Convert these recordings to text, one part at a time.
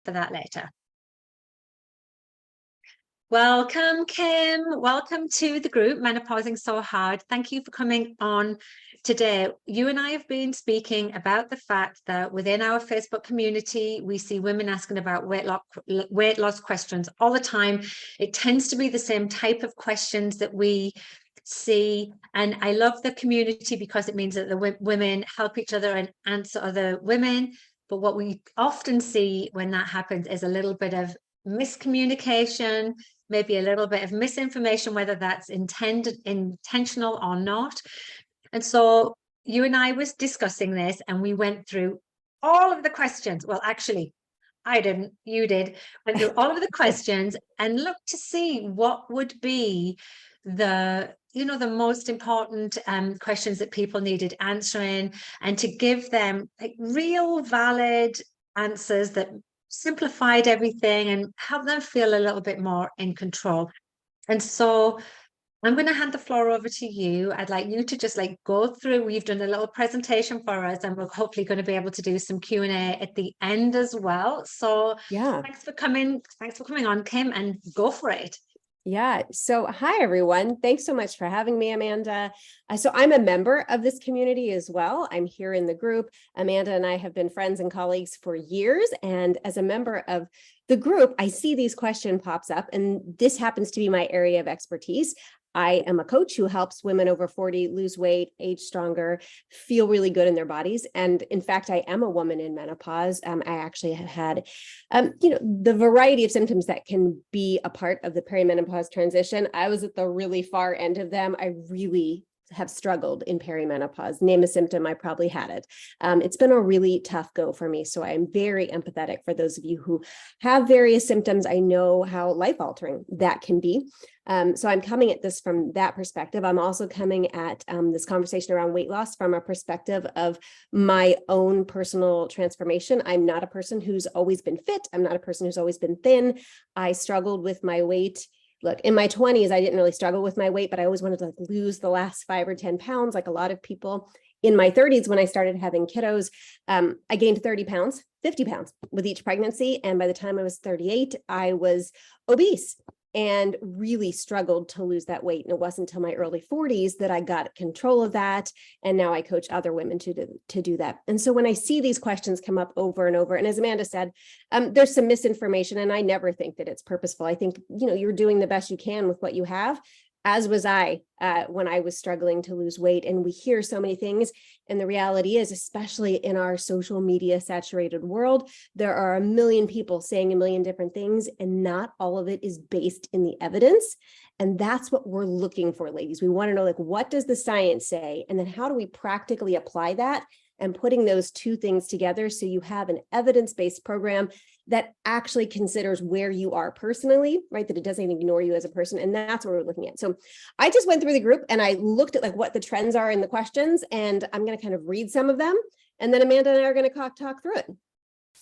for that later. Welcome, Kim. Welcome to the group, Menopausing So Hard. Thank you for coming on today. You and I have been speaking about the fact that within our Facebook community, we see women asking about weight loss questions all the time. It tends to be the same type of questions that we see. And I love the community because it means that the women help each other and answer other women. But what we often see when that happens is a little bit of miscommunication, maybe a little bit of misinformation, whether that's intentional or not. And so you and I was discussing this, and we went through all of the questions. Well, actually, I didn't, you did. Went through all of the questions and looked to see what would be the most important questions that people needed answering, and to give them like real valid answers that simplified everything and help them feel a little bit more in control. And so I'm going to hand the floor over to you. I'd like you to just go through. We've done a little presentation for us, and we're hopefully going to be able to do some Q&A at the end as well. So yeah, thanks for coming on, Kim, and go for it. Yeah. So hi, everyone. Thanks so much for having me, Amanda. So I'm a member of this community as well. I'm here in the group. Amanda and I have been friends and colleagues for years. And as a member of the group, I see these questions pops up, and this happens to be my area of expertise. I am a coach who helps women over 40 lose weight, age stronger, feel really good in their bodies. And in fact, I am a woman in menopause. I actually have had, the variety of symptoms that can be a part of the perimenopause transition. I was at the really far end of them. I really have struggled in perimenopause. Name a symptom, I probably had it. It's been a really tough go for me. So I'm very empathetic for those of you who have various symptoms. I know how life-altering that can be. So I'm coming at this from that perspective. I'm also coming at this conversation around weight loss from a perspective of my own personal transformation. I'm not a person who's always been fit. I'm not a person who's always been thin. I struggled with my weight. Look, in my 20s, I didn't really struggle with my weight, but I always wanted to lose the last 5 or 10 pounds, like a lot of people. In my 30s, when I started having kiddos, I gained 30 pounds, 50 pounds with each pregnancy. And by the time I was 38, I was obese and really struggled to lose that weight. And it wasn't until my early 40s that I got control of that. And now I coach other women to do that. And so when I see these questions come up over and over, and as Amanda said, there's some misinformation, and I never think that it's purposeful. I think, you're doing the best you can with what you have, as was I when I was struggling to lose weight. And we hear so many things. And the reality is, especially in our social media saturated world, there are a million people saying a million different things, and not all of it is based in the evidence. And that's what we're looking for, ladies. We want to know, what does the science say? And then how do we practically apply that? And putting those two things together so you have an evidence-based program that actually considers where you are personally, right? That it doesn't ignore you as a person. And that's what we're looking at. So I just went through the group and I looked at what the trends are in the questions, and I'm going to kind of read some of them. And then Amanda and I are going to talk through it.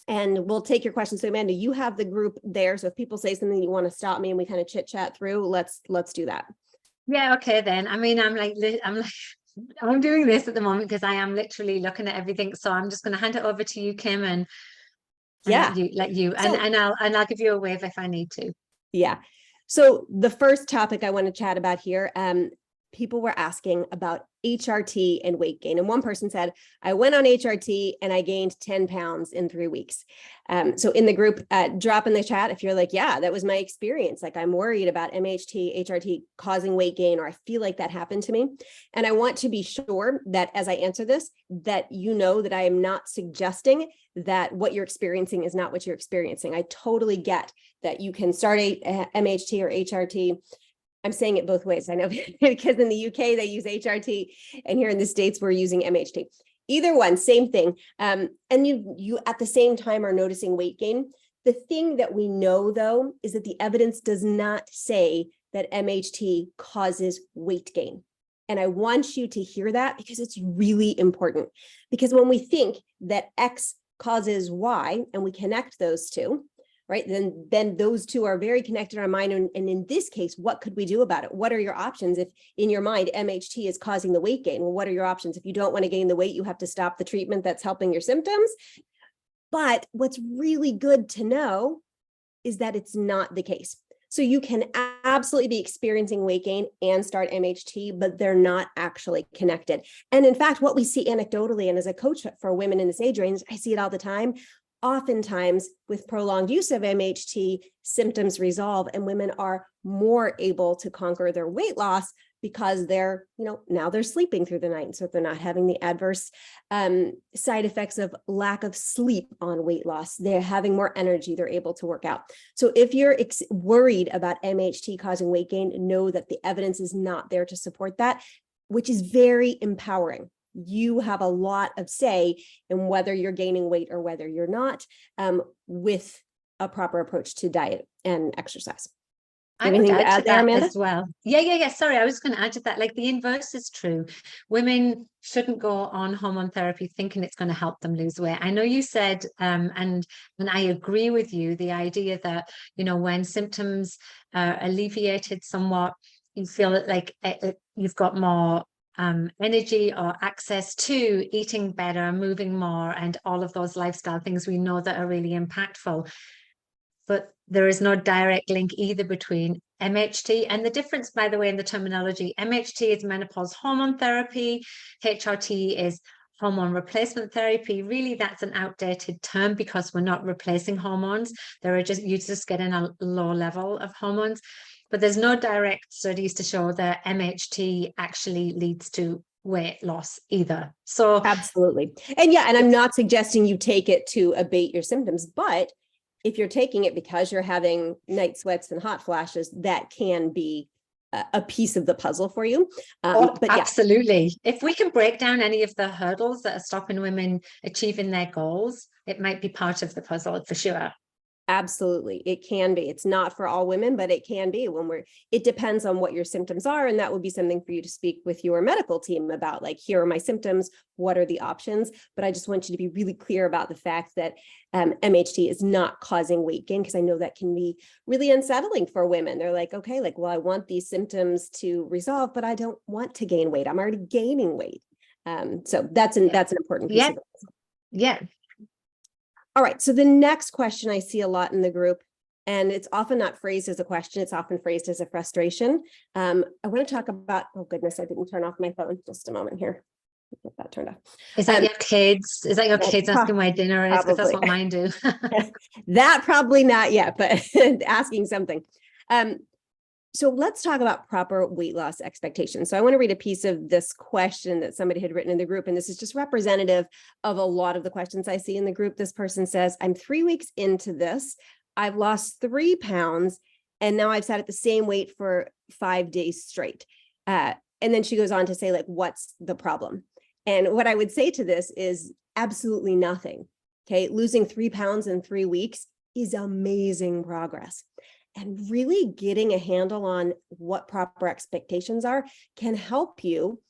And we'll take your questions. So Amanda, you have the group there. So if people say something you want to stop me and we kind of chit chat through, let's do that. Yeah. Okay, then. I mean, I'm doing this at the moment because I am literally looking at everything. So I'm just going to hand it over to you, Kim, and let you, and I'll give you a wave if I need to. Yeah. So the first topic I want to chat about here, people were asking about HRT and weight gain. And one person said, I went on HRT and I gained 10 pounds in 3 weeks. So in the group, drop in the chat if you're like, yeah, that was my experience. I'm worried about MHT, HRT causing weight gain, or I feel like that happened to me. And I want to be sure that as I answer this, that you know that I am not suggesting that what you're experiencing is not what you're experiencing. I totally get that you can start a MHT or HRT. I'm saying it both ways. I know because in the UK, they use HRT, and here in the States, we're using MHT. Either one, same thing. And you at the same time are noticing weight gain. The thing that we know, though, is that the evidence does not say that MHT causes weight gain. And I want you to hear that because it's really important. Because when we think that X causes Y and we connect those two, right, then those two are very connected in our mind. And in this case, what could we do about it? What are your options if in your mind MHT is causing the weight gain? Well, what are your options? If you don't want to gain the weight, you have to stop the treatment that's helping your symptoms. But what's really good to know is that it's not the case. So you can absolutely be experiencing weight gain and start MHT, but they're not actually connected. And in fact, what we see anecdotally, and as a coach for women in this age range, I see it all the time. Oftentimes, with prolonged use of MHT, symptoms resolve and women are more able to conquer their weight loss because they're, now they're sleeping through the night. So they're not having the adverse side effects of lack of sleep on weight loss. They're having more energy. They're able to work out. So if you're worried about MHT causing weight gain, know that the evidence is not there to support that, which is very empowering. You have a lot of say in whether you're gaining weight or whether you're not, with a proper approach to diet and exercise. I would add to there, that Amanda? as well. Yeah. Sorry, I was going to add to that. Like the inverse is true. Women shouldn't go on hormone therapy thinking it's going to help them lose weight. I know you said, and I agree with you, the idea that, when symptoms are alleviated somewhat, you feel like you've got more energy or access to eating better, moving more, and all of those lifestyle things we know that are really impactful. But there is no direct link either between MHT and the difference, by the way, in the terminology. MHT is menopause hormone therapy. HRT is hormone replacement therapy. Really, that's an outdated term because we're not replacing hormones. You're just getting a low level of hormones. But there's no direct studies to show that MHT actually leads to weight loss either. So Absolutely. And I'm not suggesting you take it to abate your symptoms, but if you're taking it because you're having night sweats and hot flashes, that can be a piece of the puzzle for you. Absolutely. If we can break down any of the hurdles that are stopping women achieving their goals, it might be part of the puzzle for sure. Absolutely. It can be. It's not for all women, but it can be it depends on what your symptoms are. And that would be something for you to speak with your medical team about, like, here are my symptoms. What are the options? But I just want you to be really clear about the fact that MHT is not causing weight gain, because I know that can be really unsettling for women. They're like, okay, well, I want these symptoms to resolve, but I don't want to gain weight. I'm already gaining weight. So that's an important piece of it. Yeah. All right, so the next question I see a lot in the group, and it's often not phrased as a question, it's often phrased as a frustration. I want to talk about, oh goodness, I didn't turn off my phone. Just a moment here. Get that turned off. Is that your kids? Is that your kids asking where dinner is? Because that's what mine do. That probably not yet, but asking something. So let's talk about proper weight loss expectations. So I want to read a piece of this question that somebody had written in the group, and this is just representative of a lot of the questions I see in the group. This person says, I'm 3 weeks into this. I've lost 3 pounds, and now I've sat at the same weight for 5 days straight. And then she goes on to say, like, what's the problem? And what I would say to this is absolutely nothing. Okay. Losing 3 pounds in 3 weeks is amazing progress. And really getting a handle on what proper expectations are can help you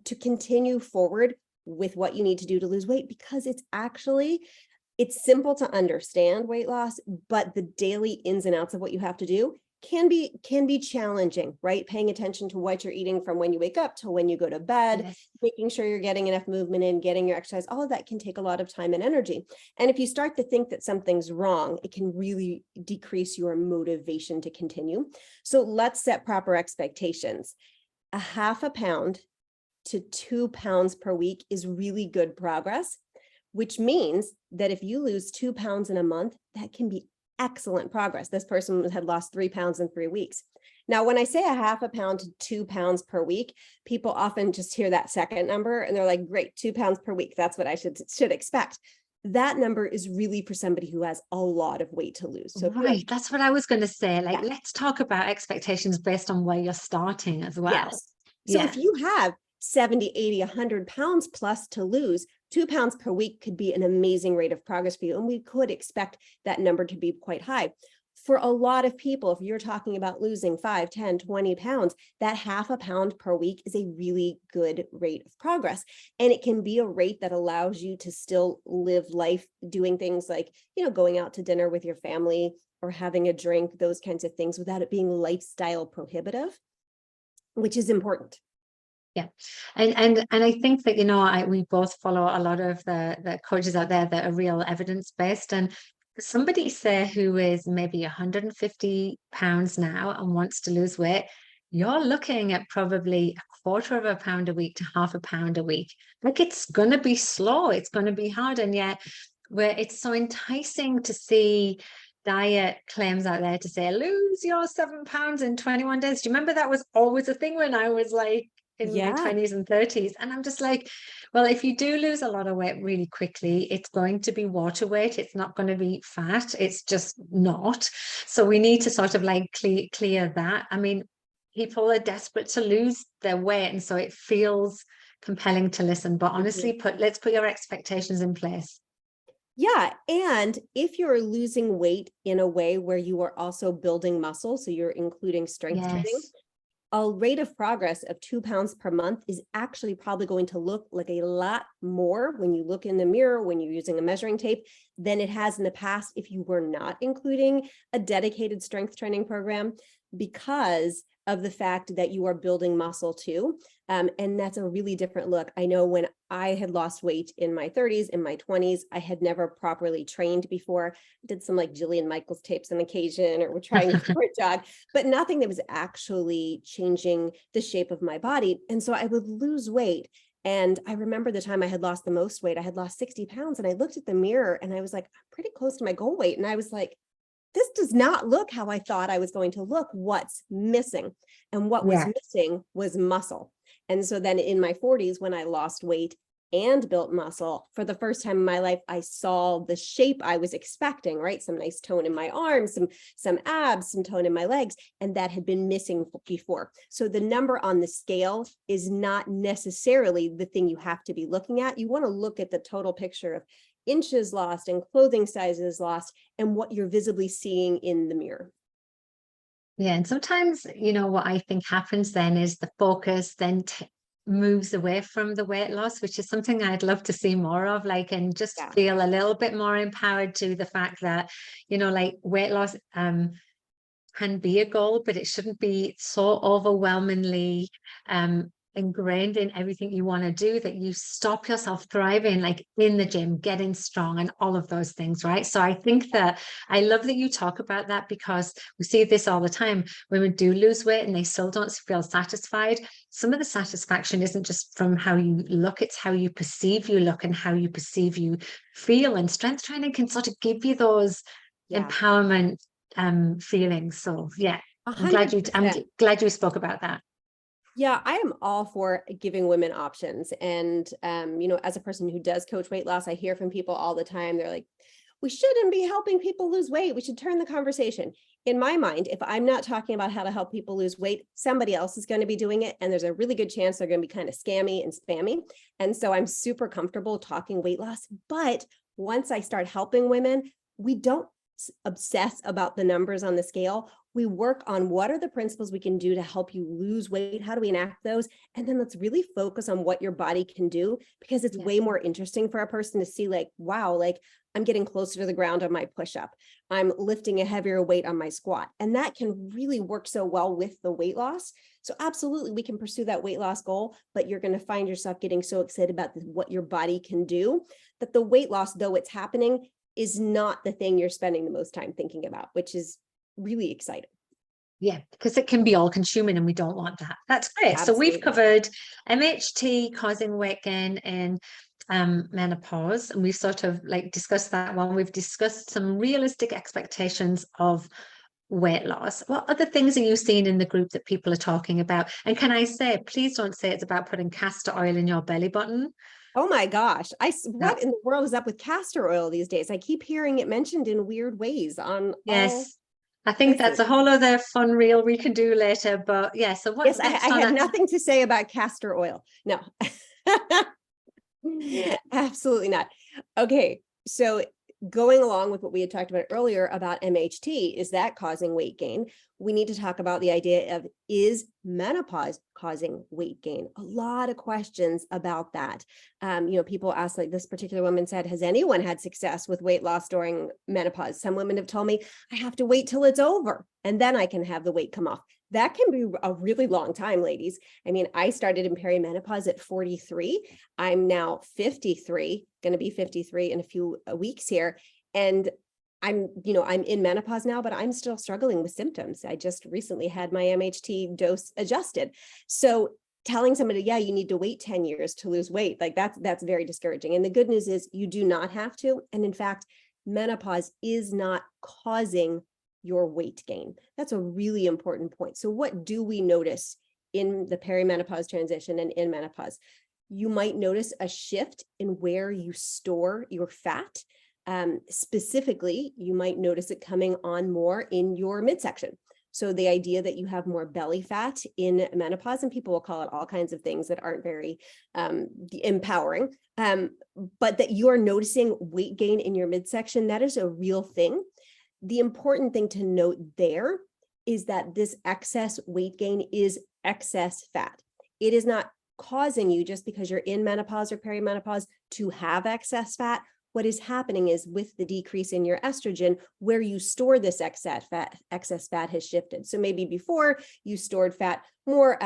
to continue forward with what you need to do to lose weight, because it's simple to understand weight loss, but the daily ins and outs of what you have to do can be challenging, right? Paying attention to what you're eating from when you wake up to when you go to bed, yes. Making sure you're getting enough movement in, getting your exercise, all of that can take a lot of time and energy. And if you start to think that something's wrong, it can really decrease your motivation to continue. So let's set proper expectations. 0.5 pound to 2 pounds per week is really good progress, which means that if you lose 2 pounds in a month, that can be excellent progress. This person had lost 3 pounds in 3 weeks. Now, when I say 0.5 pound to 2 pounds per week, people often just hear that second number and they're like, great, 2 pounds per week. That's what I should expect. That number is really for somebody who has a lot of weight to lose. So right, that's what I was going to say. Like, let's talk about expectations based on where you're starting as well. Yes. So if you have 70, 80, 100 pounds plus to lose, 2 pounds per week could be an amazing rate of progress for you. And we could expect that number to be quite high. For a lot of people, if you're talking about losing 5, 10, 20 pounds, that 0.5 pound per week is a really good rate of progress. And it can be a rate that allows you to still live life doing things like, going out to dinner with your family or having a drink, those kinds of things, without it being lifestyle prohibitive, which is important. Yeah. And I think that, we both follow a lot of the coaches out there that are real evidence-based. And somebody, say, who is maybe 150 pounds now and wants to lose weight, you're looking at probably a quarter of a pound a week to half a pound a week. Like, it's going to be slow, it's going to be hard. And yet, where it's so enticing to see diet claims out there to say, lose your 7 pounds in 21 days. Do you remember that was always a thing when I was like in my Yeah. 20s and 30s? And I'm just like, well, if you do lose a lot of weight really quickly, it's going to be water weight. It's not going to be fat. It's just not. So we need to sort of like clear that. I mean, people are desperate to lose their weight. And so it feels compelling to listen. But Mhm. honestly, let's put your expectations in place. Yeah. And if you're losing weight in a way where you are also building muscle, so you're including strength training, Yes. a rate of progress of 2 pounds per month is actually probably going to look like a lot more when you look in the mirror, when you're using a measuring tape, than it has in the past if you were not including a dedicated strength training program, because of the fact that you are building muscle too. And that's a really different look. I know when I had lost weight in my 30s, in my 20s, I had never properly trained before. Did some like Jillian Michaels tapes on occasion, or we're trying for a jog, but nothing that was actually changing the shape of my body. And so I would lose weight. And I remember the time I had lost the most weight, I had lost 60 pounds, and I looked at the mirror and I was like, I'm pretty close to my goal weight. And I was like, this does not look how I thought I was going to look. What's missing? And what was Yeah. missing was muscle. And so then in my 40s, when I lost weight and built muscle, for the first time in my life, I saw the shape I was expecting, right? Some nice tone in my arms, some abs, some tone in my legs, and that had been missing before. So the number on the scale is not necessarily the thing you have to be looking at. You want to look at the total picture of inches lost and clothing sizes lost and what you're visibly seeing in the mirror. Yeah, and sometimes, what I think happens then is the focus then moves away from the weight loss, which is something I'd love to see more of, like, and just Yeah. feel a little bit more empowered to the fact that, like weight loss can be a goal, but it shouldn't be so overwhelmingly ingrained in everything you want to do that you stop yourself thriving, like in the gym, getting strong, and all of those things, right? So I think that I love that you talk about that, because we see this all the time. Women do lose weight and they still don't feel satisfied. Some of the satisfaction isn't just from how you look, it's how you perceive you look and how you perceive you feel. And strength training can sort of give you those Yeah. empowerment feelings. So yeah, A I'm hundred I'm percent. glad you spoke about that. Yeah, I am all for giving women options. And, as a person who does coach weight loss, I hear from people all the time. They're like, we shouldn't be helping people lose weight. We should turn the conversation. In my mind, if I'm not talking about how to help people lose weight, somebody else is going to be doing it. And there's a really good chance they're going to be kind of scammy and spammy. And so I'm super comfortable talking weight loss. But once I start helping women, we don't obsess about the numbers on the scale. We work on what are the principles we can do to help you lose weight. How do we enact those? And then let's really focus on what your body can do, because it's Yeah. way more interesting for a person to see, like, wow, like I'm getting closer to the ground on my push-up. I'm lifting a heavier weight on my squat. And that can really work so well with the weight loss. So absolutely, we can pursue that weight loss goal, but you're going to find yourself getting so excited about what your body can do that the weight loss, though it's happening, is not the thing you're spending the most time thinking about, which is really exciting. Yeah, because it can be all consuming and we don't want that. That's great. So we've Absolutely. covered MHT causing weight gain in menopause, and we've sort of like discussed that one. We've discussed some realistic expectations of weight loss. What other things are you seeing in the group that people are talking about? And can I say, please don't say it's about putting castor oil in your belly button. Oh my gosh. No. What in the world is up with castor oil these days? I keep hearing it mentioned in weird ways on all Yes. I think that's places. a whole other fun reel we can do later. But yeah, so what's Yes, I next on had that? nothing to say about castor oil. No. Absolutely not. Okay, so going along with what we had talked about earlier about MHT, is that causing weight gain? We need to talk about the idea of, is menopause causing weight gain? A lot of questions about that. People ask, like this particular woman said, has anyone had success with weight loss during menopause? Some women have told me, I have to wait till it's over and then I can have the weight come off. That can be a really long time, ladies. I mean, I started in perimenopause at 43. I'm now 53, going to be 53 in a few weeks here. And I'm in menopause now, but I'm still struggling with symptoms. I just recently had my MHT dose adjusted. So telling somebody, yeah, you need to wait 10 years to lose weight, like that's very discouraging. And the good news is you do not have to. And in fact, menopause is not causing your weight gain. That's a really important point. So what do we notice in the perimenopause transition and in menopause? You might notice a shift in where you store your fat. Specifically, you might notice it coming on more in your midsection. So the idea that you have more belly fat in menopause, and people will call it all kinds of things that aren't very empowering, but that you are noticing weight gain in your midsection, that is a real thing. The important thing to note there is that this excess weight gain is excess fat. It is not causing you, just because you're in menopause or perimenopause, to have excess fat. What is happening is with the decrease in your estrogen, where you store this excess fat has shifted. So maybe before you stored fat more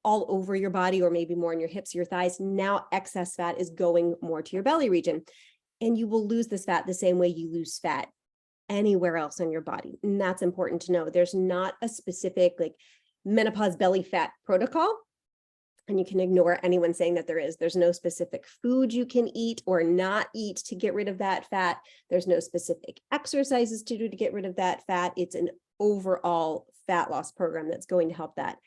all over your body, or maybe more in your hips, your thighs. Now excess fat is going more to your belly region. And you will lose this fat the same way you lose fat anywhere else on your body. And that's important to know. There's not a specific like menopause belly fat protocol. And you can ignore anyone saying that there is. There's no specific food you can eat or not eat to get rid of that fat. There's no specific exercises to do to get rid of that fat. It's an overall fat loss program that's going to help that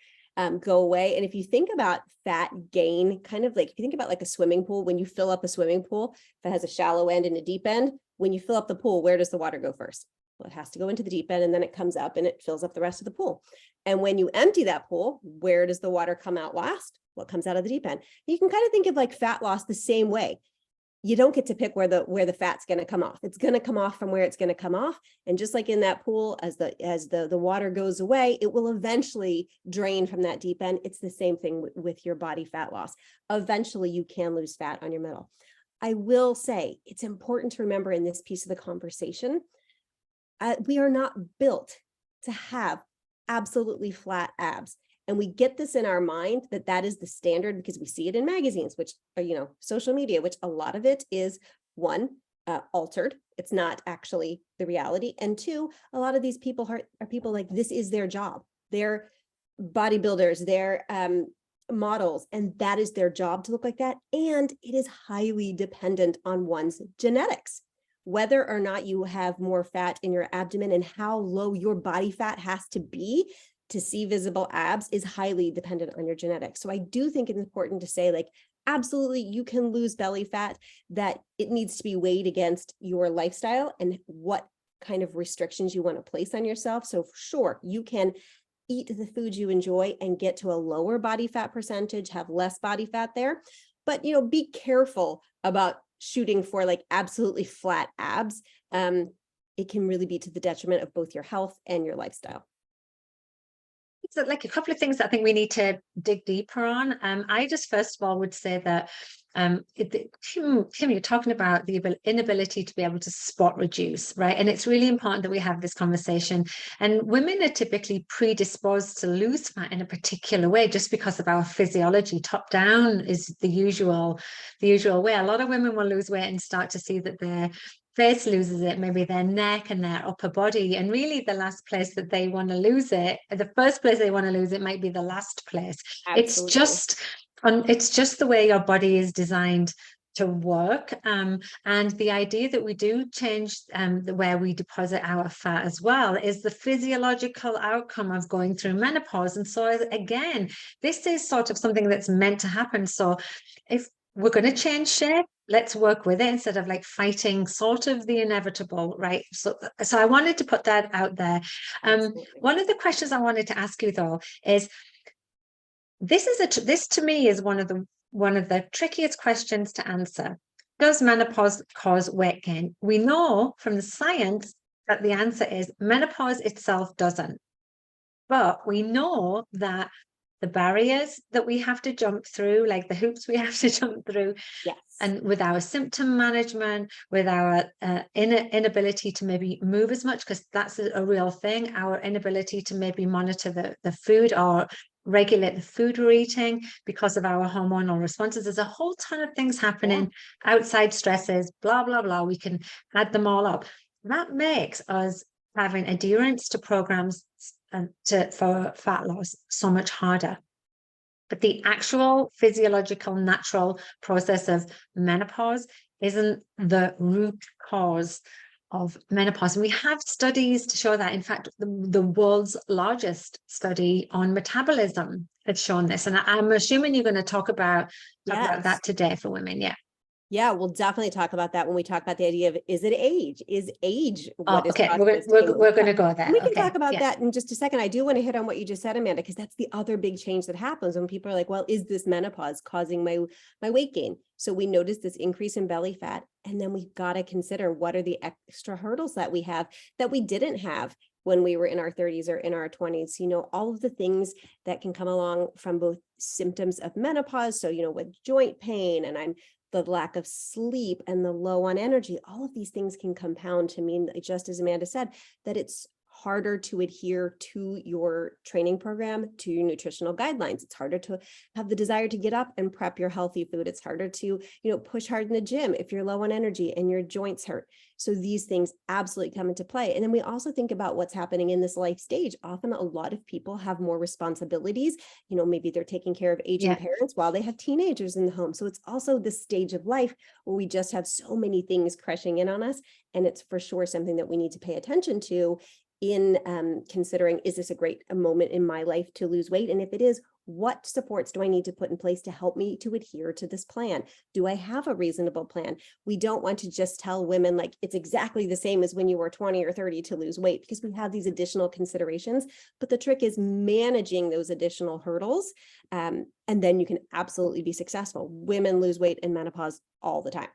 go away. And if you think about fat gain, kind of like if you think about like a swimming pool, when you fill up a swimming pool, if it has a shallow end and a deep end, when you fill up the pool, where does the water go first? Well, it has to go into the deep end, and then it comes up and it fills up the rest of the pool. And when you empty that pool, where does the water come out last? What comes out of the deep end? You can kind of think of like fat loss the same way. You don't get to pick where the fat's going to come off. It's going to come off from where it's going to come off. And just like in that pool, as the water goes away, it will eventually drain from that deep end. It's the same thing with your body fat loss. Eventually, you can lose fat on your middle. I will say it's important to remember in this piece of the conversation, we are not built to have absolutely flat abs. And we get this in our mind that that is the standard because we see it in magazines, which are, social media, which a lot of it is one, altered. It's not actually the reality. And two, a lot of these people are people like this is their job. They're bodybuilders, they're models, and that is their job to look like that. And it is highly dependent on one's genetics. Whether or not you have more fat in your abdomen and how low your body fat has to be to see visible abs is highly dependent on your genetics. So I do think it's important to say, like, absolutely, you can lose belly fat, that it needs to be weighed against your lifestyle and what kind of restrictions you want to place on yourself. So sure, you can eat the foods you enjoy and get to a lower body fat percentage, have less body fat there. But, be careful about shooting for like absolutely flat abs. It can really be to the detriment of both your health and your lifestyle. So like a couple of things that I think we need to dig deeper on. I just first of all would say that Kim, you're talking about the inability to be able to spot reduce, right? And it's really important that we have this conversation. And women are typically predisposed to lose fat in a particular way just because of our physiology. Top down is the usual way. A lot of women will lose weight and start to see that their face loses it, maybe their neck and their upper body, and really the last place that they want to lose it, the first place they want to lose it might be the last place. Absolutely. It's just the way your body is designed to work, and the idea that we do change where we deposit our fat as well is the physiological outcome of going through menopause. And so again, this is sort of something that's meant to happen. So if we're going to change shape, let's work with it instead of like fighting sort of the inevitable, right? So I wanted to put that out there. One of the questions I wanted to ask you though is, this to me is one of the trickiest questions to answer. Does menopause cause weight gain? We know from the science that the answer is menopause itself doesn't. But we know that the barriers that we have to jump through, like the hoops we have to jump through. Yes. And with our symptom management, with our inability to maybe move as much, because that's a real thing, our inability to maybe monitor the food or regulate the food we're eating because of our hormonal responses. There's a whole ton of things happening, outside stresses, blah, blah, blah. We can add them all up. That makes us having adherence to programs for fat loss so much harder. But the actual physiological, natural process of menopause isn't the root cause of menopause. And we have studies to show that. In fact, the world's largest study on metabolism has shown this. And I'm assuming you're going to talk about that today for women. Yeah. Yeah, we'll definitely talk about that when we talk about the idea of, is it age? Is age what is we're going to go there. We can talk about that in just a second. I do want to hit on what you just said, Amanda, because that's the other big change that happens when people are like, well, is this menopause causing my weight gain? So we notice this increase in belly fat, and then we've got to consider what are the extra hurdles that we have that we didn't have when we were in our 30s or in our 20s, all of the things that can come along from both symptoms of menopause. So, with joint pain and the lack of sleep and the low on energy, all of these things can compound to mean, just as Amanda said, that it's harder to adhere to your training program, to your nutritional guidelines. It's harder to have the desire to get up and prep your healthy food. It's harder to, push hard in the gym if you're low on energy and your joints hurt. So these things absolutely come into play. And then we also think about what's happening in this life stage. Often a lot of people have more responsibilities. Maybe they're taking care of aging parents while they have teenagers in the home. So it's also the stage of life where we just have so many things crushing in on us. And it's for sure something that we need to pay attention to in considering, is this a moment in my life to lose weight? And if it is, what supports do I need to put in place to help me to adhere to this plan? Do I have a reasonable plan? We don't want to just tell women like it's exactly the same as when you were 20 or 30 to lose weight, because we have these additional considerations. But the trick is managing those additional hurdles. And then you can absolutely be successful. Women lose weight in menopause all the time.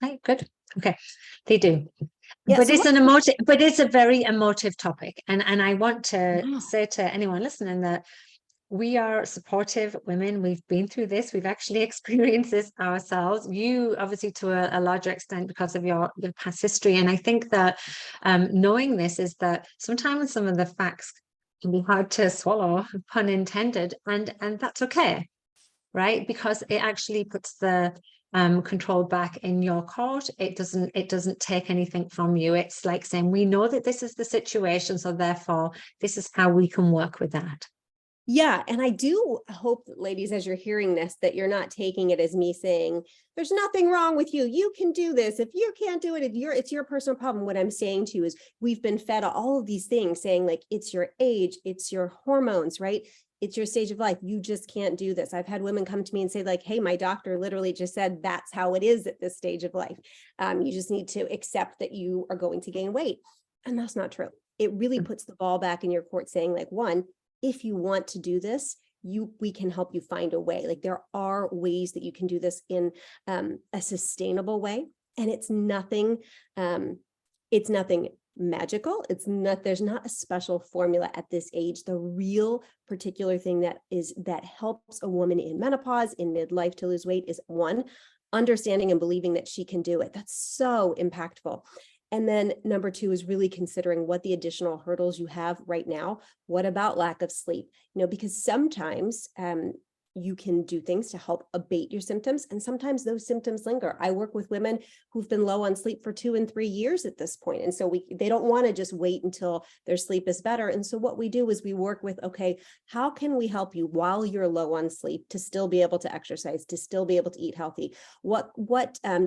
Right, good. Okay, they do. Yeah, but it's a very emotive topic. And I want to say to anyone listening that we are supportive women. We've been through this. We've actually experienced this ourselves. You obviously to a larger extent because of your past history. And I think that knowing this is that sometimes some of the facts can be hard to swallow, pun intended, and that's okay, right? Because it actually puts the control back in your court. It doesn't take anything from you. It's like saying, we know that this is the situation, so therefore this is how we can work with that. Yeah. And I do hope that, ladies, as you're hearing this, that you're not taking it as me saying, there's nothing wrong with you. You can do this. If you can't do it, it's your personal problem. What I'm saying to you is we've been fed all of these things saying like, it's your age, it's your hormones, right? It's your stage of life. You just can't do this. I've had women come to me and say like, hey, my doctor literally just said that's how it is at this stage of life. You just need to accept that you are going to gain weight. And that's not true. It really puts the ball back in your court saying like, one, if you want to do this, we can help you find a way. Like there are ways that you can do this in a sustainable way. And it's nothing magical. There's not a special formula at this age. The real particular thing that helps a woman in menopause, in midlife to lose weight is one, understanding and believing that she can do it. That's so impactful. And then number two is really considering what the additional hurdles you have right now. What about lack of sleep? Because sometimes you can do things to help abate your symptoms. And sometimes those symptoms linger. I work with women who've been low on sleep for 2 and 3 years at this point. And so they don't want to just wait until their sleep is better. And so what we do is we work with, okay, how can we help you while you're low on sleep to still be able to exercise, to still be able to eat healthy? What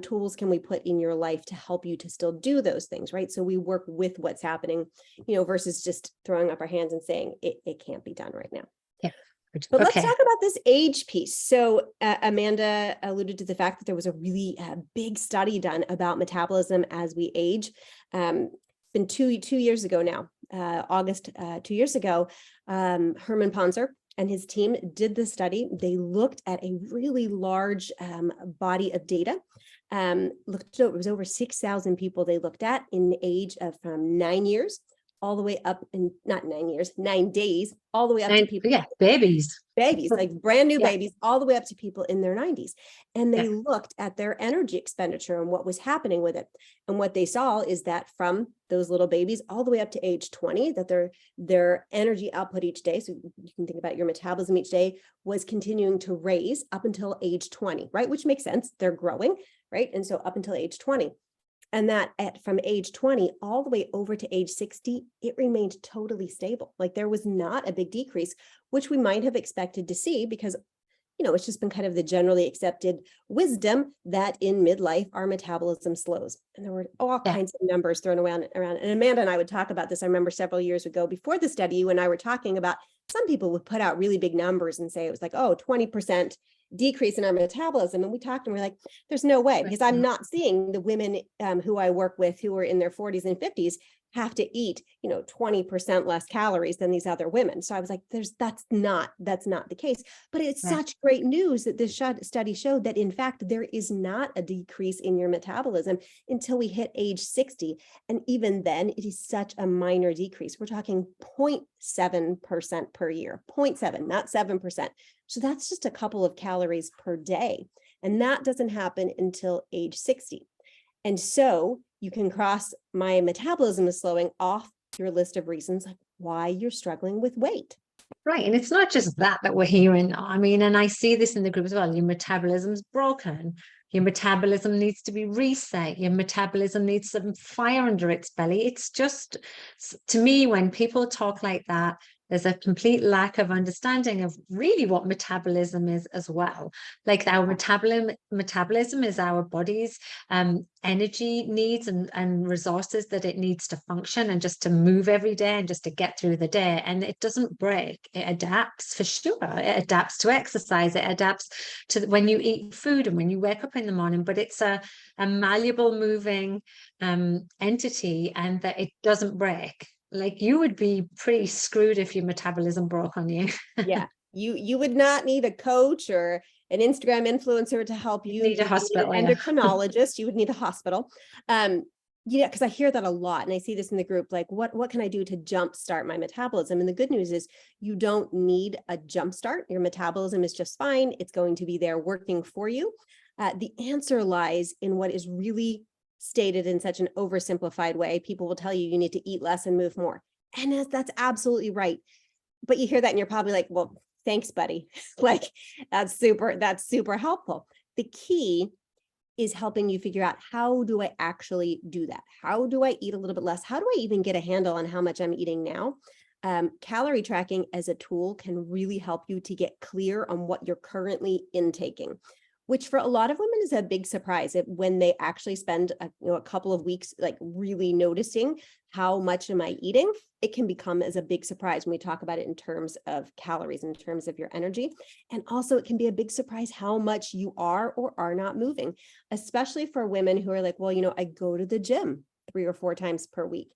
tools can we put in your life to help you to still do those things, right? So we work with what's happening, versus just throwing up our hands and saying it can't be done right now. Yeah. But let's talk about this age piece. So Amanda alluded to the fact that there was a really big study done about metabolism as we age. Been two years ago now, August 2 years ago, Herman Ponzer and his team did the study. They looked at a really large body of data. It was over 6,000 people they looked at in the age of from 9 years all the way up in not 9 years, 9 days, all the way up to And people. yeah, babies. Babies, like brand new Yeah. babies, all the way up to people in their 90s. And they Yeah. looked at their energy expenditure and what was happening with it. And what they saw is that from those little babies all the way up to age 20, that their energy output each day, so you can think about your metabolism each day, was continuing to raise up until age 20, right? Which makes sense. They're growing, right? And so up until age 20. And that from age 20 all the way over to age 60, it remained totally stable. Like there was not a big decrease, which we might have expected to see because, it's just been kind of the generally accepted wisdom that in midlife, our metabolism slows. And there were all kinds of numbers thrown around. And Amanda and I would talk about this. I remember several years ago before the study, you and I were talking about some people would put out really big numbers and say it was like, 20% decrease in our metabolism. And we talked and we're like, there's no way, because I'm not seeing the women who I work with who are in their 40s and 50s have to eat, 20% less calories than these other women. So I was like, that's not the case. But it's such great news that this study showed that in fact, there is not a decrease in your metabolism until we hit age 60. And even then it is such a minor decrease. We're talking 0.7% per year, 0.7, not 7%. So that's just a couple of calories per day. And that doesn't happen until age 60. And so you can cross my metabolism is slowing off your list of reasons like why you're struggling with weight. Right. And it's not just that we're hearing. I mean, and I see this in the group as well. Your metabolism's broken. Your metabolism needs to be reset. Your metabolism needs some fire under its belly. It's just, to me, when people talk like that, there's a complete lack of understanding of really what metabolism is as well. Like our metabolism is our body's energy needs and resources that it needs to function and just to move every day and just to get through the day. And it doesn't break. It adapts for sure. It adapts to exercise. It adapts to when you eat food and when you wake up in the morning. But it's a malleable, moving entity, and that it doesn't break. Like you would be pretty screwed if your metabolism broke on you. Yeah, you would not need a coach or an Instagram influencer to help you. You need a hospital, an endocrinologist. You would need a hospital. Because I hear that a lot, and I see this in the group. Like, what can I do to jumpstart my metabolism? And the good news is, you don't need a jumpstart. Your metabolism is just fine. It's going to be there working for you. The answer lies in what is really stated in such an oversimplified way. People will tell you you need to eat less and move more. And that's absolutely right. But you hear that and you're probably like, well, thanks, buddy. Like that's super helpful. The key is helping you figure out, how do I actually do that? How do I eat a little bit less? How do I even get a handle on how much I'm eating now? Calorie tracking as a tool can really help you to get clear on what you're currently intaking, which for a lot of women is a big surprise when they actually spend a couple of weeks like really noticing how much am I eating. It can become as a big surprise when we talk about it in terms of calories, in terms of your energy. And also it can be a big surprise how much you are or are not moving, especially for women who are like, well, I go to the gym 3 or 4 times per week.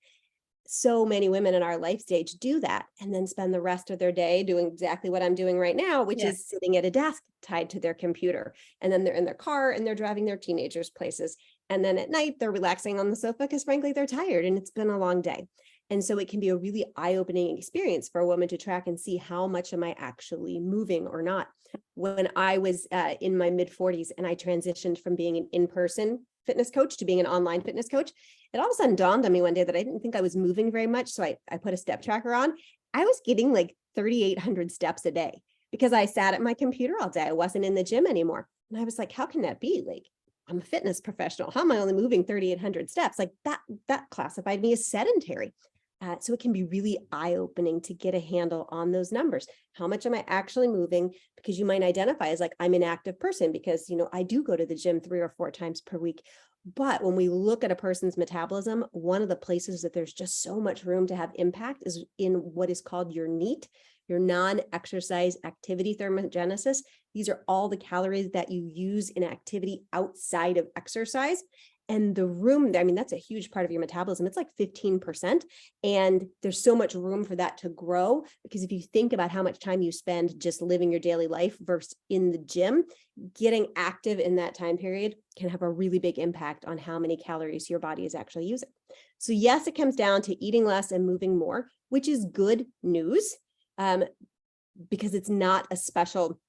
So many women in our life stage do that and then spend the rest of their day doing exactly what I'm doing right now, which is sitting at a desk tied to their computer. And then they're in their car and they're driving their teenagers places. And then at night they're relaxing on the sofa because frankly, they're tired and it's been a long day. And so it can be a really eye-opening experience for a woman to track and see how much am I actually moving or not. When I was in my mid-40s and I transitioned from being an in-person fitness coach to being an online fitness coach, it all of a sudden dawned on me one day that I didn't think I was moving very much. So I put a step tracker on. I was getting like 3,800 steps a day because I sat at my computer all day. I wasn't in the gym anymore. And I was like, how can that be? Like, I'm a fitness professional. How am I only moving 3,800 steps? Like that classified me as sedentary. So it can be really eye-opening to get a handle on those numbers. How much am I actually moving? Because you might identify as like, I'm an active person because, I do go to the gym 3 or 4 times per week. But when we look at a person's metabolism, one of the places that there's just so much room to have impact is in what is called your NEAT, your non-exercise activity thermogenesis. These are all the calories that you use in activity outside of exercise. And the room, I mean, that's a huge part of your metabolism. It's like 15%. And there's so much room for that to grow, because if you think about how much time you spend just living your daily life versus in the gym, getting active in that time period can have a really big impact on how many calories your body is actually using. So yes, it comes down to eating less and moving more, which is good news, because it's not a special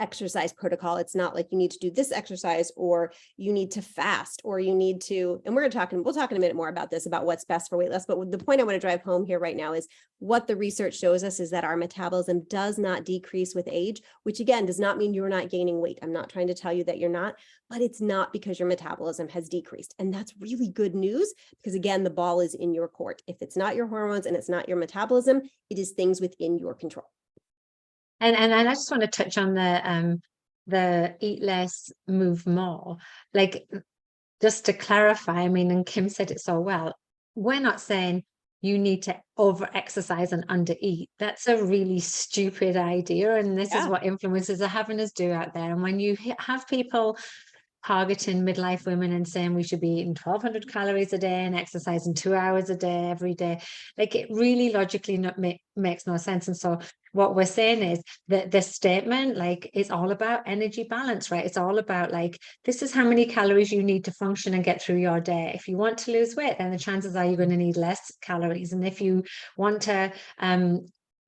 exercise protocol. It's not like you need to do this exercise, or you need to fast, or you need to, and we'll talk in a minute more about this, about what's best for weight loss. But the point I want to drive home here right now is what the research shows us is that our metabolism does not decrease with age, which again, does not mean you're not gaining weight. I'm not trying to tell you that you're not, but it's not because your metabolism has decreased. And that's really good news, because again, the ball is in your court. If it's not your hormones and it's not your metabolism, it is things within your control. And I just want to touch on the eat less, move more. Like, just to clarify, I mean, and Kim said it so well, we're not saying you need to over exercise and under eat. That's a really stupid idea. And this is what influencers are having us do out there. And when you have people targeting midlife women and saying we should be eating 1,200 calories a day and exercising 2 hours a day every day, like, it really logically makes no sense. And so what we're saying is that this statement, like, is all about energy balance, right? It's all about, like, this is how many calories you need to function and get through your day. If you want to lose weight, then the chances are you're going to need less calories. And if you want to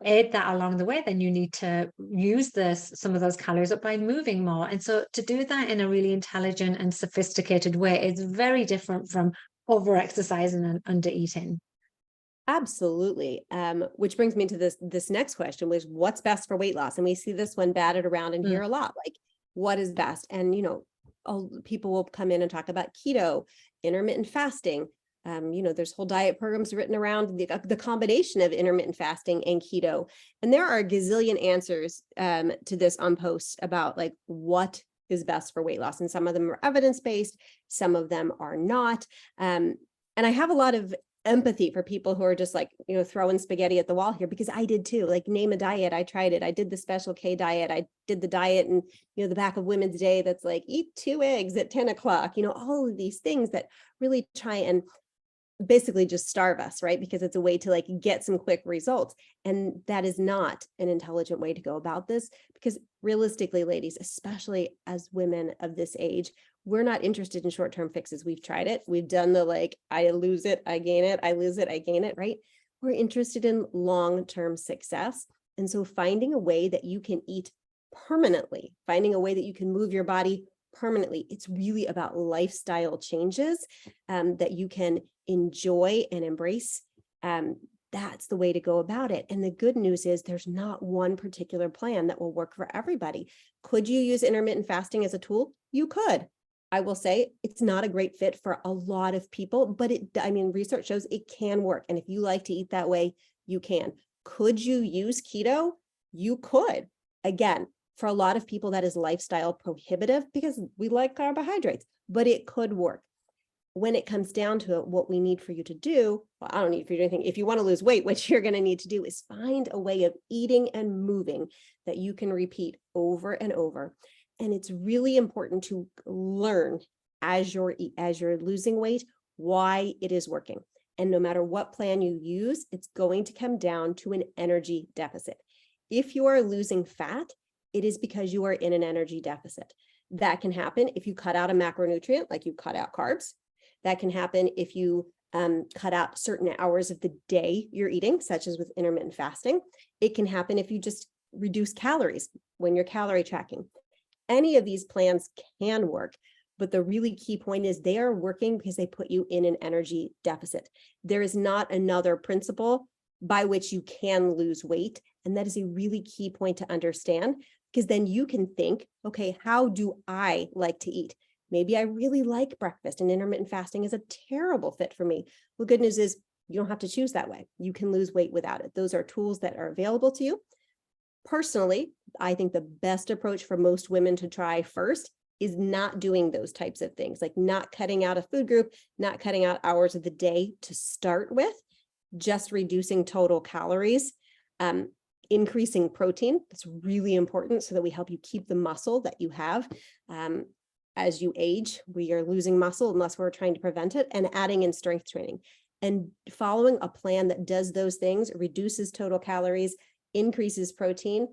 aid that along the way, then you need to use some of those calories up by moving more. And so to do that in a really intelligent and sophisticated way is very different from over exercising and under eating. Absolutely. Which brings me to this next question, which what's best for weight loss? And we see this one batted around in here a lot, like what is best? And, people will come in and talk about keto, intermittent fasting. There's whole diet programs written around the combination of intermittent fasting and keto. And there are a gazillion answers to this on posts about like what is best for weight loss. And some of them are evidence-based, some of them are not. And I have a lot of empathy for people who are just like, throwing spaghetti at the wall here, because I did too. Like, name a diet, I tried it. I did the Special K diet. I did the diet and, the back of Women's Day that's like, eat 2 eggs at 10 o'clock, all of these things that really try and basically just starve us, right? Because it's a way to like get some quick results. And that is not an intelligent way to go about this, because realistically, ladies, especially as women of this age, we're not interested in short-term fixes. We've tried it. We've done the like, I lose it, I gain it, I lose it, I gain it, right? We're interested in long-term success. And so finding a way that you can eat permanently, finding a way that you can move your body permanently, it's really about lifestyle changes that you can enjoy and embrace. That's the way to go about it. And the good news is there's not one particular plan that will work for everybody. Could you use intermittent fasting as a tool? You could. I will say it's not a great fit for a lot of people, but research shows it can work. And if you like to eat that way, you can. Could you use keto? You could. Again, for a lot of people, that is lifestyle prohibitive because we like carbohydrates, but it could work. When it comes down to it, what we need for you to do, well, I don't need for you to do anything. If you want to lose weight, what you're going to need to do is find a way of eating and moving that you can repeat over and over. And it's really important to learn as you're losing weight, why it is working. And no matter what plan you use, it's going to come down to an energy deficit. If you are losing fat, it is because you are in an energy deficit. That can happen if you cut out a macronutrient, like you cut out carbs. That can happen if you cut out certain hours of the day you're eating, such as with intermittent fasting. It can happen if you just reduce calories when you're calorie tracking. Any of these plans can work, but the really key point is they are working because they put you in an energy deficit. There is not another principle by which you can lose weight. And that is a really key point to understand, because then you can think, okay, how do I like to eat? Maybe I really like breakfast and intermittent fasting is a terrible fit for me. Well, good news is you don't have to choose that way. You can lose weight without it. Those are tools that are available to you. Personally, I think the best approach for most women to try first is not doing those types of things, like not cutting out a food group, not cutting out hours of the day to start with, just reducing total calories, increasing protein. That's really important so that we help you keep the muscle that you have. as you age, we are losing muscle unless we're trying to prevent it, and adding in strength training. And following a plan that does those things, reduces total calories, increases protein,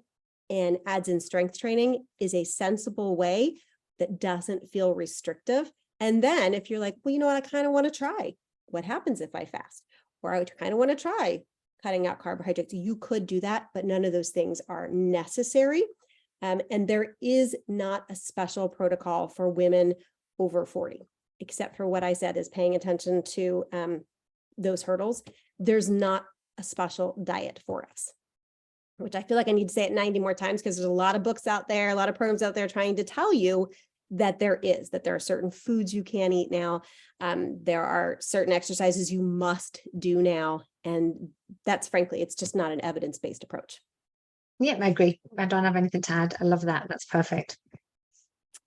and adds in strength training is a sensible way that doesn't feel restrictive. And then if you're like, well, you know what, I kind of want to try, what happens if I fast? Or I kind of want to try cutting out carbohydrates. You could do that, but none of those things are necessary. And there is not a special protocol for women over 40, except for what I said is paying attention to those hurdles. There's not a special diet for us, which I feel like I need to say it 90 more times because there's a lot of books out there, a lot of programs out there trying to tell you that there are certain foods you can eat now. There are certain exercises you must do now. And that's frankly, it's just not an evidence-based approach. Yeah, I agree. I don't have anything to add. I love that. That's perfect.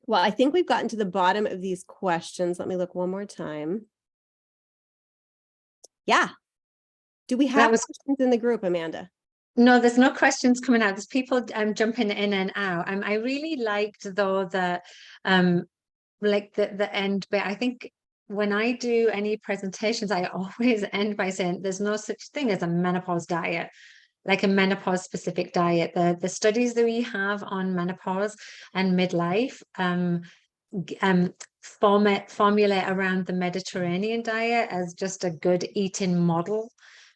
Well, I think we've gotten to the bottom of these questions. Let me look one more time. Yeah. Do we have questions in the group, Amanda? No, there's no questions coming out. There's people jumping in and out. I really liked though the end bit. I think when I do any presentations, I always end by saying there's no such thing as a menopause diet, like a menopause specific diet. The studies that we have on menopause and midlife formulate around the Mediterranean diet as just a good eating model.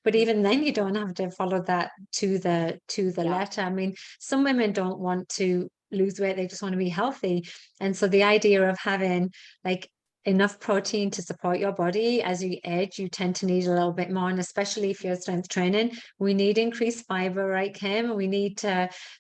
But even then, you don't have to follow that to the letter. I mean, some women don't want to lose weight; they just want to be healthy. And so the idea of having like enough protein to support your body as you age, you tend to need a little bit more. And especially if you're strength training, we need increased fiber, right, Kim?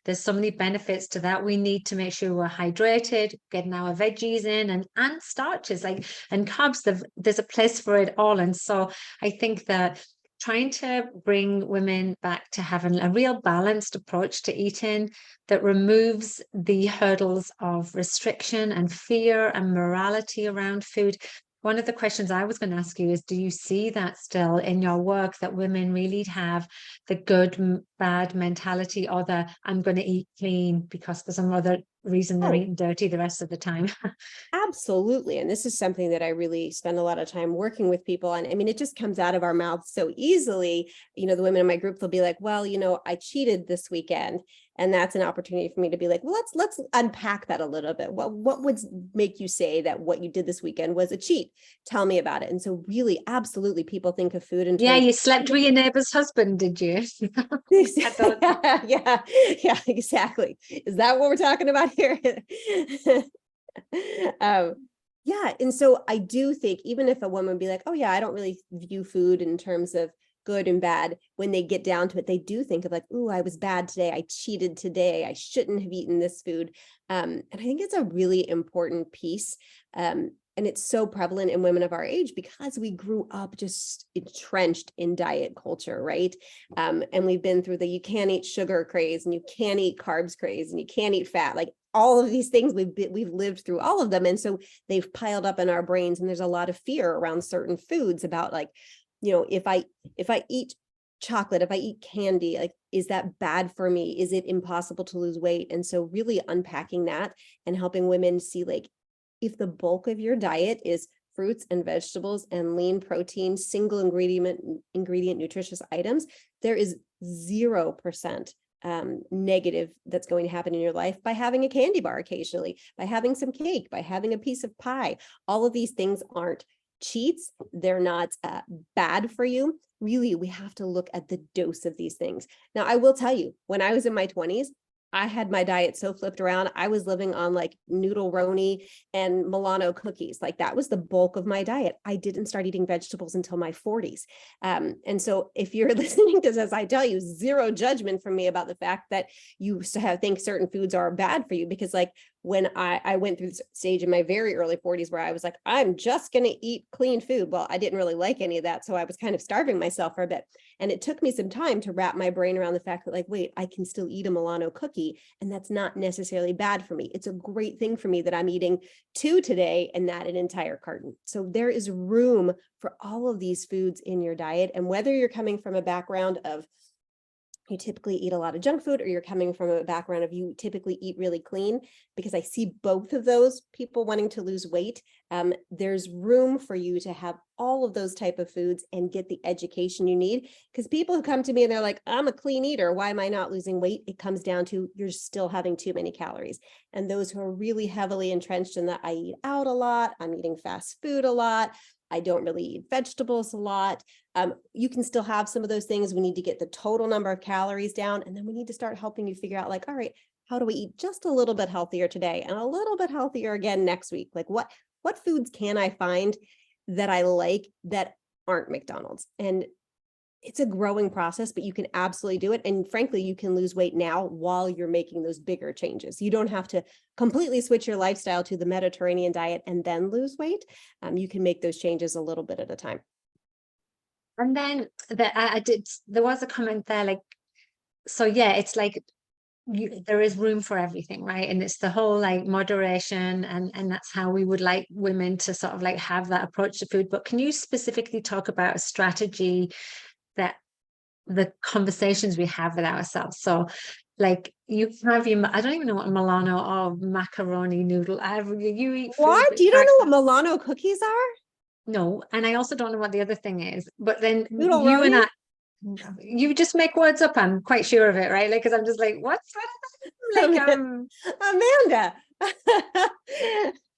There's so many benefits to that. We need to make sure we're hydrated, getting our veggies in and starches, and carbs. There's a place for it all. And so I think that trying to bring women back to having a real balanced approach to eating that removes the hurdles of restriction and fear and morality around food. One of the questions I was going to ask you is, do you see that still in your work, that women really have the good, bad mentality, or the I'm going to eat clean because for some other reason they're eating dirty the rest of the time? Absolutely. And this is something that I really spend a lot of time working with people on. I mean, it just comes out of our mouths so easily. The women in my group, they'll be like, well, I cheated this weekend. And that's an opportunity for me to be like, well, let's unpack that a little bit. What would make you say that what you did this weekend was a cheat? Tell me about it. And so really, absolutely, people think of food in terms. Yeah, you slept with your neighbor's husband, did you? Yeah, exactly. Is that what we're talking about here? Yeah. And so I do think even if a woman be like, oh yeah, I don't really view food in terms of good and bad, when they get down to it, they do think of like, oh, I was bad today. I cheated today. I shouldn't have eaten this food. And I think it's a really important piece. And it's so prevalent in women of our age because we grew up just entrenched in diet culture, right? And we've been through the you can't eat sugar craze, and you can't eat carbs craze, and you can't eat fat. Like all of these things, we've lived through all of them. And so they've piled up in our brains, and there's a lot of fear around certain foods about like, if I eat chocolate, if I eat candy, like, is that bad for me? Is it impossible to lose weight? And so really unpacking that and helping women see like, if the bulk of your diet is fruits and vegetables and lean protein, single ingredient nutritious items, there is 0% negative that's going to happen in your life by having a candy bar occasionally, by having some cake, by having a piece of pie. All of these things aren't cheats. They're not bad for you. Really, we have to look at the dose of these things. Now, I will tell you, when I was in my 20s, I had my diet so flipped around. I was living on like noodle roni and Milano cookies. Like that was the bulk of my diet. I didn't start eating vegetables until my 40s. And so if you're listening to this, I tell you, zero judgment from me about the fact that you think certain foods are bad for you, because like when I went through this stage in my very early 40s where I was like, I'm just going to eat clean food. Well, I didn't really like any of that. So I was kind of starving myself for a bit. And it took me some time to wrap my brain around the fact that like, wait, I can still eat a Milano cookie, and that's not necessarily bad for me. It's a great thing for me that I'm eating 2 today and not an entire carton. So there is room for all of these foods in your diet. And whether you're coming from a background of you typically eat a lot of junk food, or you're coming from a background of you typically eat really clean, because I see both of those people wanting to lose weight. There's room for you to have all of those type of foods and get the education you need. Because people who come to me and they're like, I'm a clean eater, why am I not losing weight? It comes down to you're still having too many calories. And those who are really heavily entrenched in that, I eat out a lot, I'm eating fast food a lot, I don't really eat vegetables a lot. You can still have some of those things. We need to get the total number of calories down. And then we need to start helping you figure out, like, all right, how do we eat just a little bit healthier today and a little bit healthier again next week? Like what foods can I find that I like that aren't McDonald's? And it's a growing process, but you can absolutely do it. And frankly, you can lose weight now while you're making those bigger changes. You don't have to completely switch your lifestyle to the Mediterranean diet and then lose weight. You can make those changes a little bit at a time. And then there was a comment there, like, so yeah, it's like there is room for everything, right? And it's the whole like moderation, and that's how we would like women to sort of like have that approach to food. But can you specifically talk about a strategy that the conversations we have with ourselves? So like you have your, I don't even know what Milano or macaroni noodle, you eat food What? with Do you don't know crackers. what Milano cookies are? No, and I also don't know what the other thing is. But then Noodle you and roni? I, you just make words up. I'm quite sure of it, right? Like, because I'm just like, what's like Amanda.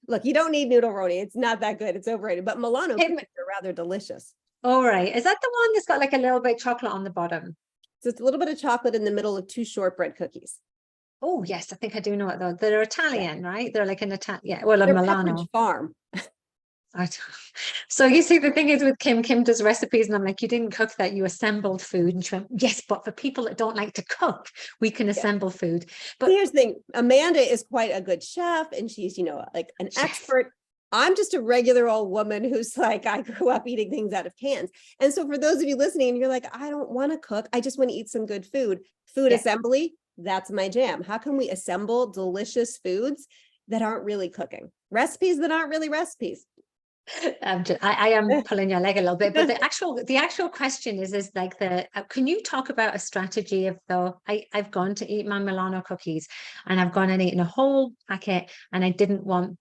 Look, you don't need noodle roni. It's not that good. It's overrated. But Milano him. cookies are rather delicious. All right, is that the one that's got like a little bit of chocolate on the bottom? So it's a little bit of chocolate in the middle of two shortbread cookies. Oh yes, I think I do know it though. They're Yeah. Italian, right? They're like an Italian, yeah. Well, a They're Pepperidge Milano. Farm. I don't- So you see, the thing is with Kim does recipes, and I'm like, you didn't cook that, you assembled food. And she went, yes, but for people that don't like to cook, we can Yeah. assemble food. But Here's the thing, Amanda is quite a good chef, and she's, like an yes, expert. I'm just a regular old woman who's like, I grew up eating things out of cans. And so for those of you listening, and you're like, I don't want to cook, I just want to eat some good food. Food yeah. assembly, that's my jam. How can we assemble delicious foods that aren't really cooking? Recipes that aren't really recipes. I am pulling your leg a little bit, but the actual question is like can you talk about a strategy of though I've gone to eat my Milano cookies and I've gone and eaten a whole packet and I didn't want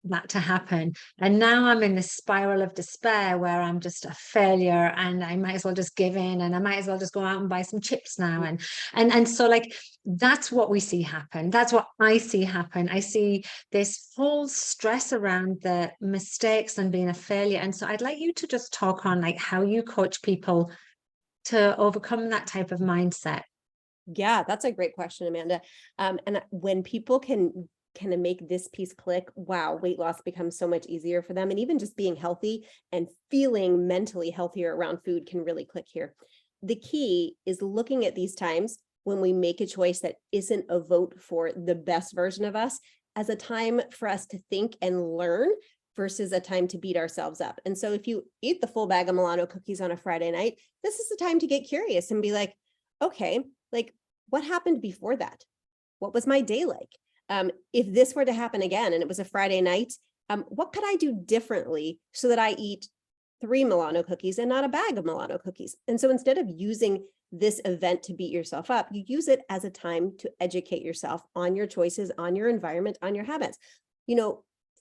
that to happen, and now I'm in this spiral of despair where I'm just a failure and I might as well just give in and I might as well just go out and buy some chips now, and so like that's what we see happen. That's what I see happen. I see this whole stress around the mistakes and being a failure. And so I'd like you to just talk on like how you coach people to overcome that type of mindset. Yeah, that's a great question, Amanda. And when people can kind of make this piece click, wow, weight loss becomes so much easier for them. And even just being healthy and feeling mentally healthier around food can really click here. The key is looking at these times when we make a choice that isn't a vote for the best version of us as a time for us to think and learn versus a time to beat ourselves up. And so if you eat the full bag of Milano cookies on a Friday night, this is the time to get curious and be like, okay, like what happened before that? What was my day like? If this were to happen again and it was a Friday night, what could I do differently so that I eat 3 Milano cookies and not a bag of Milano cookies? And so instead of using this event to beat yourself up, you use it as a time to educate yourself on your choices, on your environment, on your habits.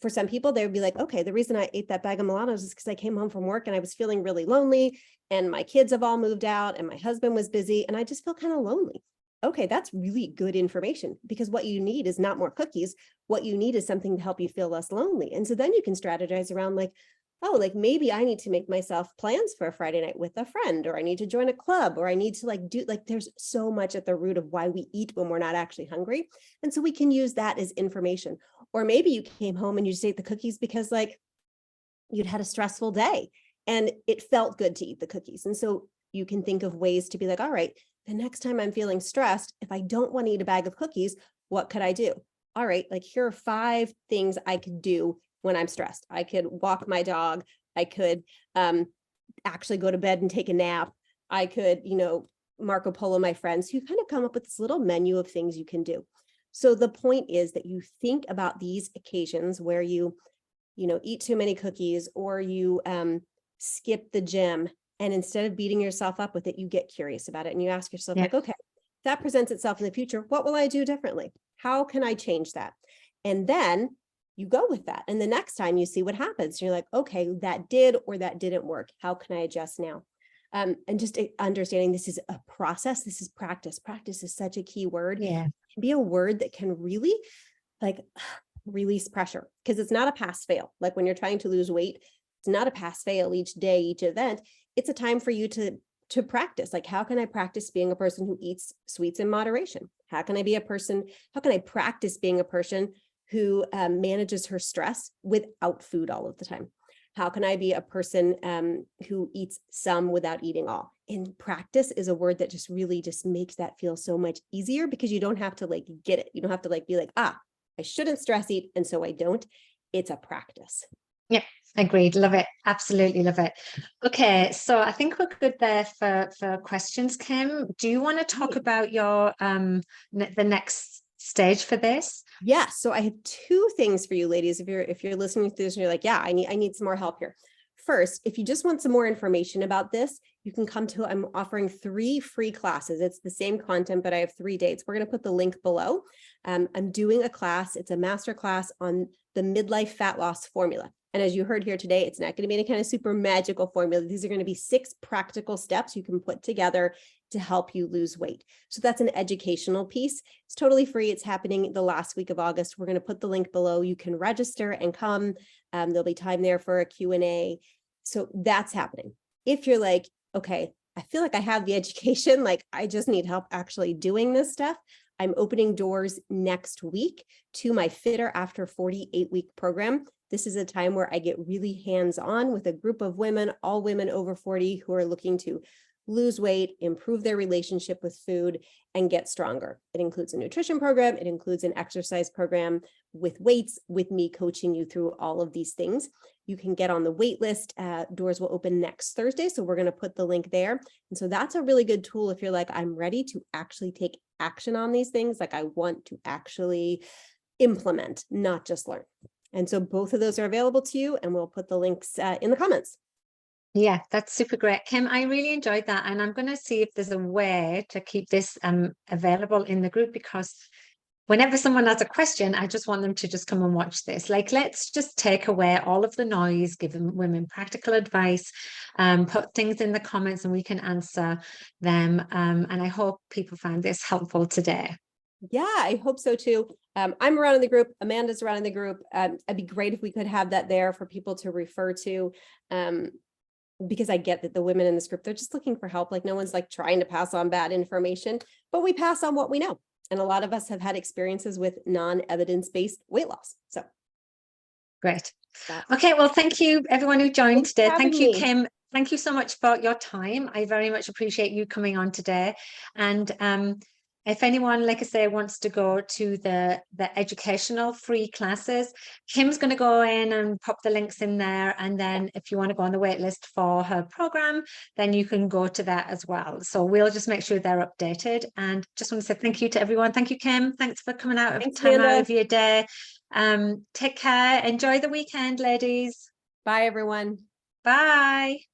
For some people, they would be like, okay, the reason I ate that bag of Milanos is because I came home from work and I was feeling really lonely and my kids have all moved out and my husband was busy and I just feel kind of lonely. Okay, that's really good information, because what you need is not more cookies. What you need is something to help you feel less lonely. And so then you can strategize around like, oh, like maybe I need to make myself plans for a Friday night with a friend, or I need to join a club, or I need to there's so much at the root of why we eat when we're not actually hungry. And so we can use that as information. Or maybe you came home and you just ate the cookies because like you'd had a stressful day and it felt good to eat the cookies. And so you can think of ways to be like, all right, the next time I'm feeling stressed, if I don't want to eat a bag of cookies, what could I do? All right, like here are 5 things I could do when I'm stressed. I could walk my dog. I could actually go to bed and take a nap. I could, Marco Polo my friends. You kind of come up with this little menu of things you can do. So the point is that you think about these occasions where you eat too many cookies, or you skip the gym. And instead of beating yourself up with it, you get curious about it and you ask yourself, Yeah. like, okay, that presents itself in the future, what will I do differently? How can I change that? And then you go with that. And the next time you see what happens, you're like, okay, that did or that didn't work. How can I adjust now? And just understanding this is a process. This is practice. Practice is such a key word. Yeah. It can be a word that can really like release pressure, because it's not a pass fail. Like when you're trying to lose weight, it's not a pass fail each day, each event. It's a time for you to practice. Like, how can I practice being a person who eats sweets in moderation? How can I practice being a person who manages her stress without food all of the time? How can I be a person who eats some without eating all? And practice is a word that just really just makes that feel so much easier, because you don't have to like get it. You don't have to like be like, I shouldn't stress eat, and so I don't. It's a practice. Yeah, agreed. Love it. Absolutely love it. Okay, so I think we're good there for questions. Kim, do you want to talk about your the next stage for this? Yeah, so I have two things for you ladies. If you're listening to this and you're like, yeah, I need some more help here. First, if you just want some more information about this, you can I'm offering 3 free classes. It's the same content, but I have 3 dates. We're going to put the link below. I'm doing a class. It's a master class on the midlife fat loss formula. And as you heard here today, it's not going to be any kind of super magical formula. These are going to be 6 practical steps you can put together to help you lose weight. So that's an educational piece. It's totally free. It's happening the last week of August. We're going to put the link below. You can register and come. There'll be time there for a Q&A. So that's happening. If you're like, okay, I feel like I have the education, like I just need help actually doing this stuff, I'm opening doors next week to my Fitter After 48-week program. This is a time where I get really hands-on with a group of women, all women over 40 who are looking to lose weight, improve their relationship with food, and get stronger. It includes a nutrition program. It includes an exercise program with weights, with me coaching you through all of these things. You can get on the wait list. Doors will open next Thursday, so we're going to put the link there. And so that's a really good tool if you're like, I'm ready to actually take action on these things. Like I want to actually implement, not just learn. And so both of those are available to you, and we'll put the links in the comments. Yeah, that's super great, Kim. I really enjoyed that, and I'm going to see if there's a way to keep this available in the group, because whenever someone has a question, I just want them to just come and watch this. Like, let's just take away all of the noise, give women practical advice, put things in the comments, and we can answer them. And I hope people found this helpful today. Yeah, I hope so too. I'm around in the group. Amanda's around in the group. It'd be great if we could have that there for people to refer to. Because I get that the women in this group, they're just looking for help. Like no one's like trying to pass on bad information, but we pass on what we know. And a lot of us have had experiences with non-evidence-based weight loss. So great. Okay, well, thank you everyone who joined today. Thank you, me. Kim. Thank you so much for your time. I very much appreciate you coming on today. And if anyone, like I say, wants to go to the educational free classes, Kim's going to go in and pop the links in there. And then if you want to go on the wait list for her program, then you can go to that as well. So we'll just make sure they're updated. And just want to say thank you to everyone. Thank you, Kim. Thanks for coming out of time out of your day. Take care. Enjoy the weekend, ladies. Bye, everyone. Bye.